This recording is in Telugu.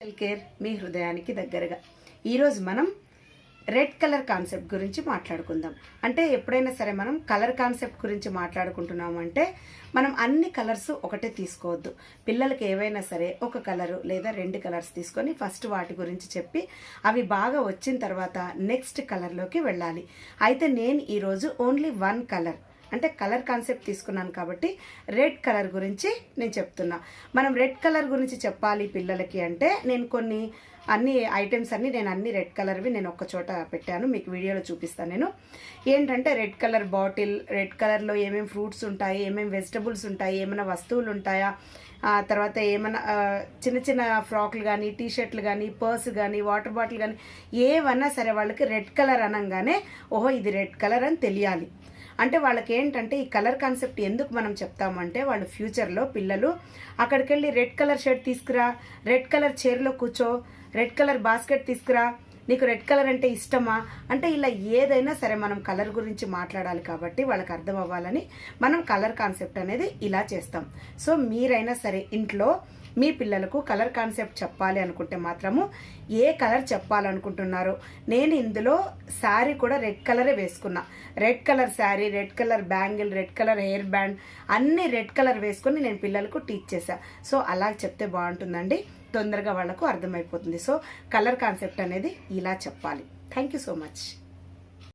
హెల్త్ కేర్ మీ హృదయానికి దగ్గరగా. ఈరోజు మనం రెడ్ కలర్ కాన్సెప్ట్ గురించి మాట్లాడుకుందాం. అంటే ఎప్పుడైనా సరే మనం కలర్ కాన్సెప్ట్ గురించి మాట్లాడుకుంటున్నాము అంటే మనం అన్ని కలర్స్ ఒకటే తీసుకోవద్దు. పిల్లలకి ఏవైనా సరే ఒక కలరు లేదా 2 కలర్స్ తీసుకొని ఫస్ట్ వాటి గురించి చెప్పి అవి బాగా వచ్చిన తర్వాత నెక్స్ట్ కలర్లోకి వెళ్ళాలి. అయితే నేను ఈరోజు ఓన్లీ 1 కలర్ అంటే కలర్ కాన్సెప్ట్ తీసుకున్నాను కాబట్టి రెడ్ కలర్ గురించి నేను చెప్తున్నా. మనం రెడ్ కలర్ గురించి చెప్పాలి పిల్లలకి అంటే నేను అన్ని ఐటమ్స్ నేను అన్ని రెడ్ కలర్వి నేను ఒక్క చోట పెట్టాను, మీకు వీడియోలో చూపిస్తాను. నేను ఏంటంటే రెడ్ కలర్ బాటిల్, రెడ్ కలర్లో ఏమేమి ఫ్రూట్స్ ఉంటాయి, ఏమేమి వెజిటబుల్స్ ఉంటాయి, ఏమైనా వస్తువులు ఉంటాయా, తర్వాత ఏమైనా చిన్న చిన్న ఫ్రాక్లు కానీ, టీ షర్ట్లు కానీ, పర్స్ కానీ, వాటర్ బాటిల్ కానీ ఏమన్నా సరే వాళ్ళకి రెడ్ కలర్ అనగానే ఓహో ఇది రెడ్ కలర్ అని తెలియాలి. అంటే వాళ్ళకి ఏంటంటే ఈ కలర్ కాన్సెప్ట్ ఎందుకు మనం చెప్తామంటే వాళ్ళు ఫ్యూచర్లో పిల్లలు అక్కడికి వెళ్ళి రెడ్ కలర్ షర్ట్ తీసుకురా, రెడ్ కలర్ చైర్లో కూర్చో, రెడ్ కలర్ బాస్కెట్ తీసుకురా, నీకు రెడ్ కలర్ అంటే ఇష్టమా అంటే ఇలా ఏదైనా సరే మనం కలర్ గురించి మాట్లాడాలి కాబట్టి వాళ్ళకి అర్థం అవ్వాలని మనం కలర్ కాన్సెప్ట్ అనేది ఇలా చేస్తాం. సో మీరైనా సరే ఇంట్లో మీ పిల్లలకు కలర్ కాన్సెప్ట్ చెప్పాలి అనుకుంటే మాత్రము ఏ కలర్ చెప్పాలనుకుంటున్నారో, నేను ఇందులో శారీ కూడా రెడ్ కలరే వేసుకున్నా. Red colour sari, red colour bangle, red colour hair band అన్నీ రెడ్ కలర్ వేసుకొని నేను పిల్లలకు టీచ్ చేశా. సో అలా చెప్తే బాగుంటుందండి, తొందరగా వాళ్లకు అర్థమైపోతుంది. సో కలర్ కాన్సెప్ట్ అనేది ఇలా చెప్పాలి. Thank you so much.